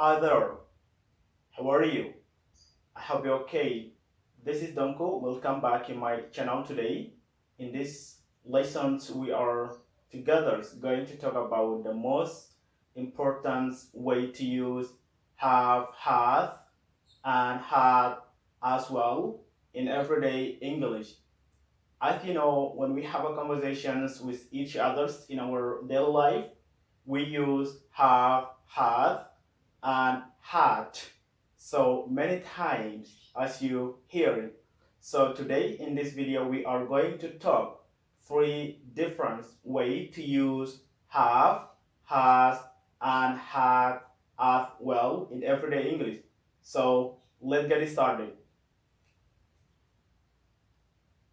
Hi there, how are you? I hope you're okay. This is Donko. Welcome back in my channel today. In this lessons, we are together going to talk about the most important way to use have, had, and had as well in everyday English. As you know, when we have a conversations with each others in our daily life, we use have, had, and had so many times as you hear it. So today in this video we are going to talk three different ways to use have, has, and had as well in everyday English. So let's get it started.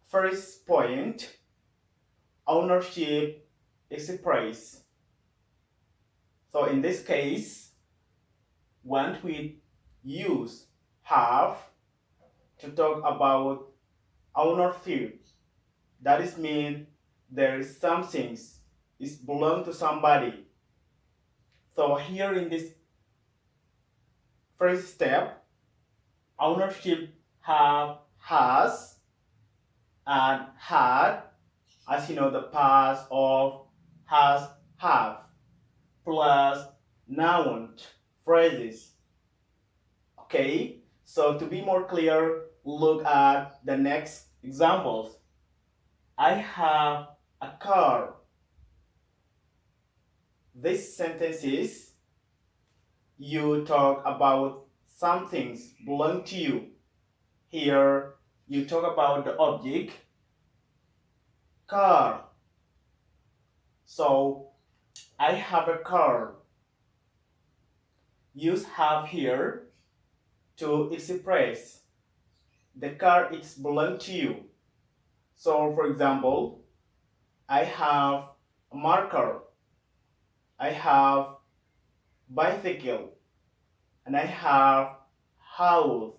First point, ownership express. So in this case, when we use have to talk about ownership, that is mean there is something is belong to somebody. So here in this first step, ownership have, has, and had, as you know, the past of has, have, plus noun phrases. Okay, so to be more clear, look at the next examples. I have a car. These sentences, you talk about some things belong to you. Here, you talk about the object, car. So, I have a car. Use have here to express the car is belong to you. So, for example, I have a marker, I have bicycle, and I have house.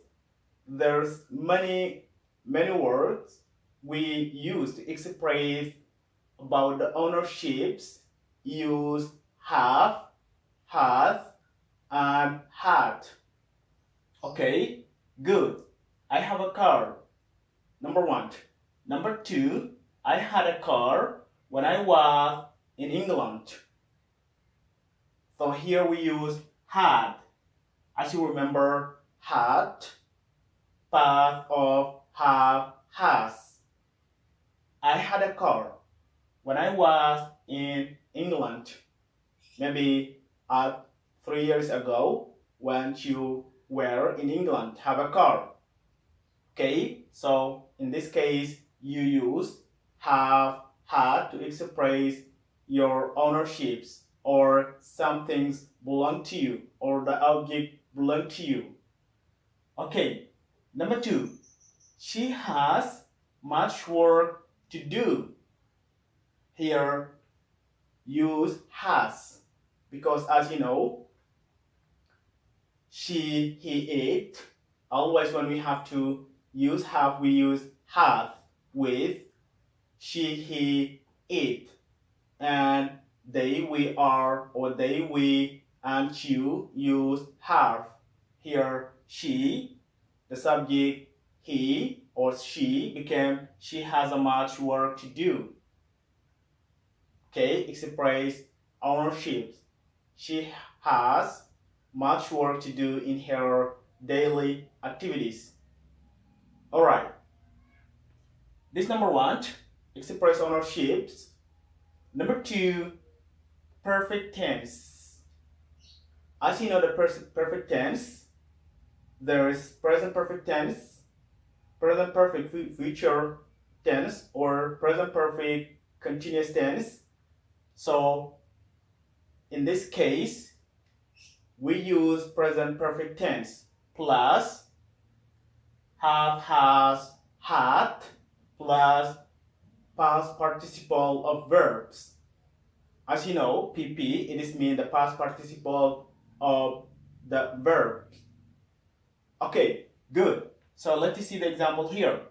There's many words we use to express about the ownerships. Use have, has, and had. Okay, good. I have a car. Number one. Number two, I had a car when I was in England. So here we use had. As you remember, had, part of have, has. I had a car when I was in England, maybe 3 years ago when you were in England, have a car. Okay, so in this case, you use have, had to express your ownerships or some things belong to you or the object belong to you. Okay, number two, she has much work to do. Here, use has because as you know, he, it. Always when we have to use have, we use have with she, he, it. And they, we are, or they, we, and you use have. Here, she, the subject, he or she became she has a much work to do. Okay, express ownership. She has much work to do in her daily activities. Alright. This number one, express ownerships. Number two, perfect tense. As you know, the perfect tense, there is present perfect tense, present perfect future tense, or present perfect continuous tense. So, in this case, we use present perfect tense plus have, has, had, plus past participle of verbs. As you know, PP, it is mean the past participle of the verb. Okay, good. So let's see the example here.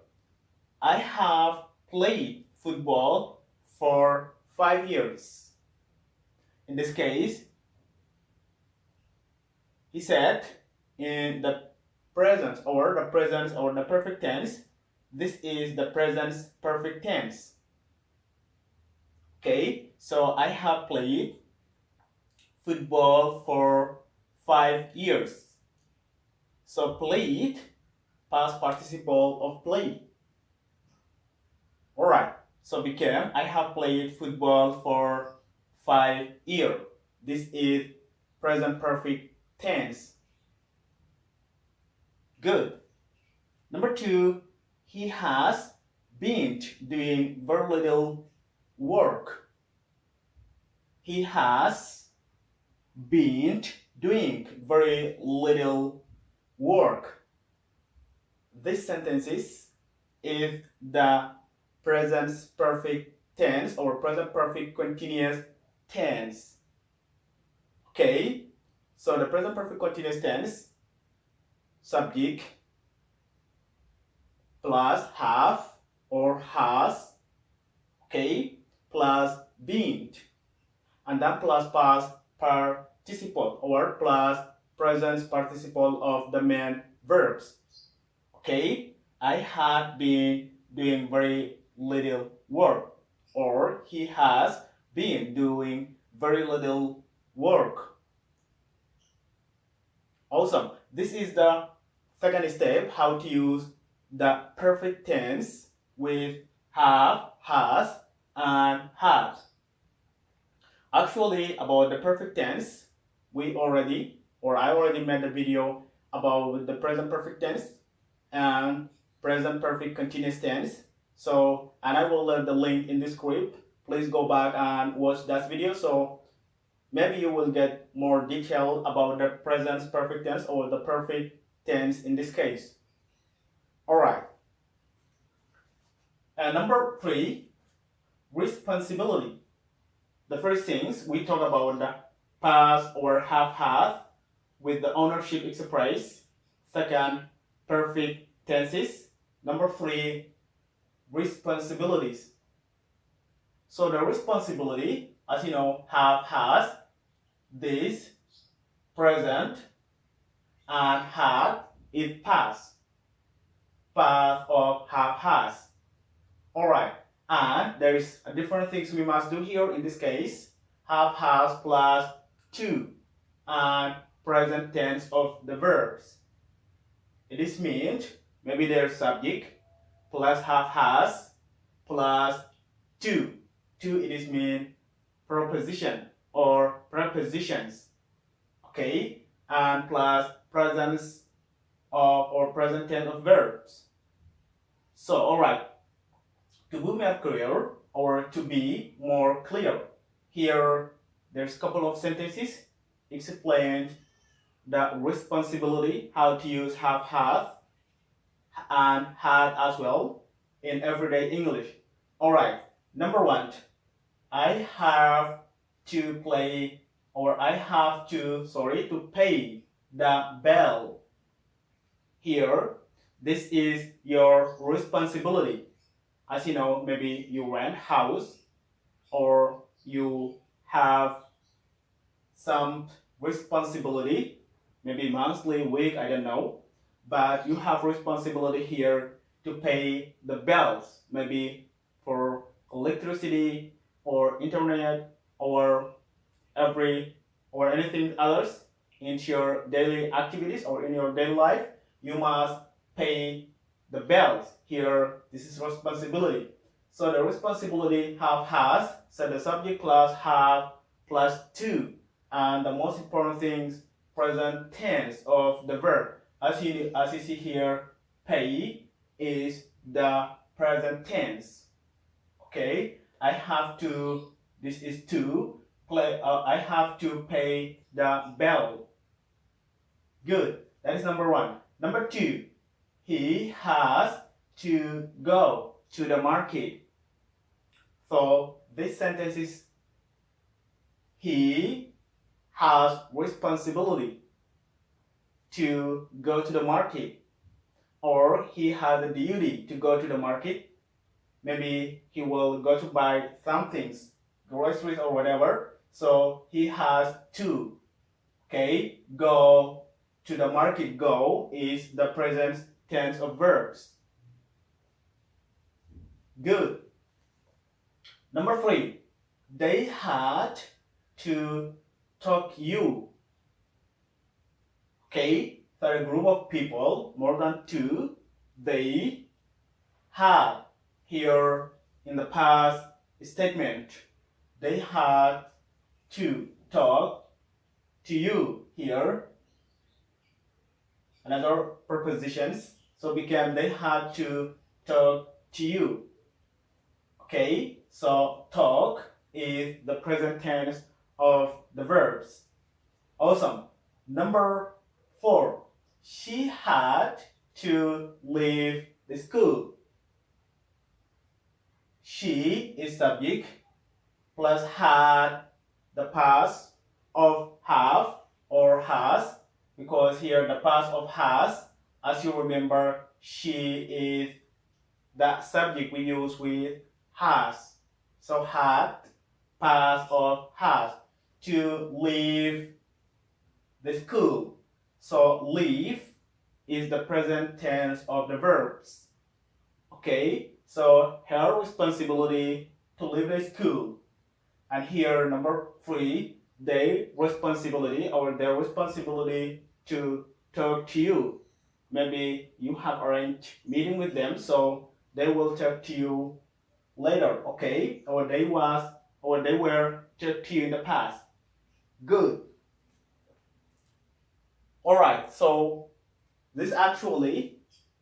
I have played football for 5 years. In this case, he said in the present or the perfect tense, this is the present perfect tense. Okay, so I have played football for 5 years. So played, past participle of play. Alright, so became I have played football for 5 years. This is present perfect tense. Good. Number 2, he has been doing very little work. He has been doing very little work. This sentences is the present perfect tense or present perfect continuous tense. Okay, so the present perfect continuous tense, subject plus have or has, okay, plus been, and then plus past participle or plus present participle of the main verbs. Okay, I had been doing very little work, or he has been doing very little work. Awesome. This is the second step, how to use the perfect tense with have, has, and had. Actually, about the perfect tense, I already made a video about the present perfect tense and present perfect continuous tense. So, and I will leave the link in this script. Please go back and watch that video. So maybe you will get more detail about the present perfect tense or the perfect tense in this case. Alright. And number 3, responsibility. The first things we talk about the past or have had with the ownership express. Second, perfect tenses. Number 3, responsibilities. So the responsibility, as you know, have, has, this, present, and had is past. Past of have, has. Alright, and there is different things we must do here in this case. Have, has plus to, and present tense of the verbs. It is meant maybe their subject plus have, has plus to. To it is mean proposition or prepositions. Okay, and plus presence of or present tense of verbs. So alright, to be more clear or to be more clear, here there's a couple of sentences explain the responsibility, how to use have, and had as well in everyday English. Alright, number 1, I have to play or I have to pay the bill. Here, this is your responsibility. As you know, maybe you rent house or you have some responsibility, maybe monthly, week, I don't know, but you have responsibility here to pay the bills, maybe for electricity or internet or anything others in your daily activities or in your daily life. You must pay the bills. Here, this is responsibility. So the responsibility have, has, so the subject plus have plus to, and the most important things, present tense of the verb. As you see here, pay is the present tense. Okay, I have to, this is to play, I have to pay the bill. Good, that is number 1. Number 2, he has to go to the market. So this sentence is he has responsibility to go to the market, or he has a duty to go to the market. Maybe he will go to buy some things, groceries or whatever. So he has to, okay, go to the market go is the present tense of verbs. Good. Number 3, they had to talk you. Okay, for a group of people, more than 2, they had here in the past statement. They had to talk to you here. Another prepositions. So became they had to talk to you. Okay, so talk is the present tense of the verbs. Awesome. Number 4, she had to leave the school. She is subject plus had the past of have or has, because here the past of has, as you remember, she is the subject we use with has. So had, past of has, to leave the school. So leave is the present tense of the verbs. Okay, so her responsibility to leave the school. And here number 3, their responsibility to talk to you. Maybe you have arranged meeting with them, so they will talk to you later. Okay, or they were talk to you in the past. Good. Alright, so this actually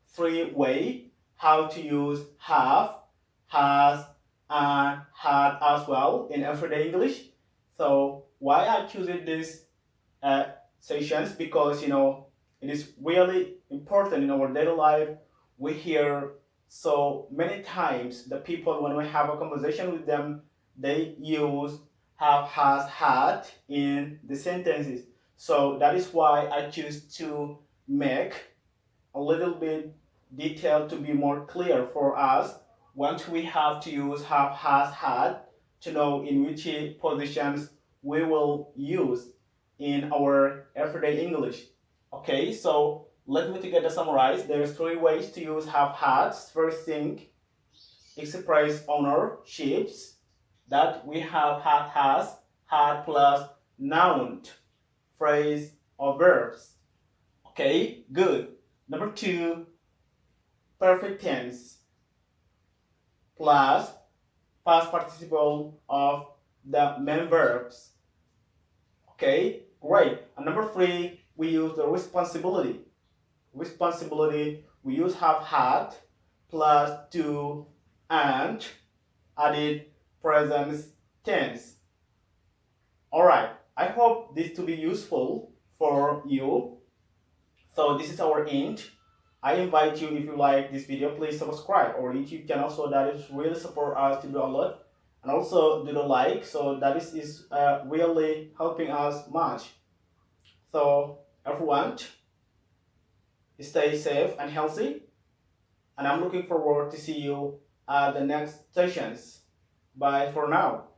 3 ways how to use have, has, and had as well in everyday English. So why I choose this sessions, because it is really important in our daily life. We hear so many times the people, when we have a conversation with them, they use have, has, had in the sentences. So that is why I choose to make a little bit detail to be more clear for us once we have to use have, has, had, to know in which positions we will use in our everyday English. Okay, so let me together summarize. There's 3 ways to use have, had. First thing, express ownerships, that we have had, has, had plus noun, phrase or verbs. Okay, good. Number 2, perfect tense plus past participle of the main verbs. Okay, great. And number 3, we use the responsibility. We use have, had plus do and added present tense. Alright, I hope this to be useful for you. So this is our end. I invite you, if you like this video, please subscribe our YouTube channel, so that is really support us to do a lot. And also do the like, so that is really helping us much. So everyone, stay safe and healthy. And I'm looking forward to see you at the next sessions. Bye for now.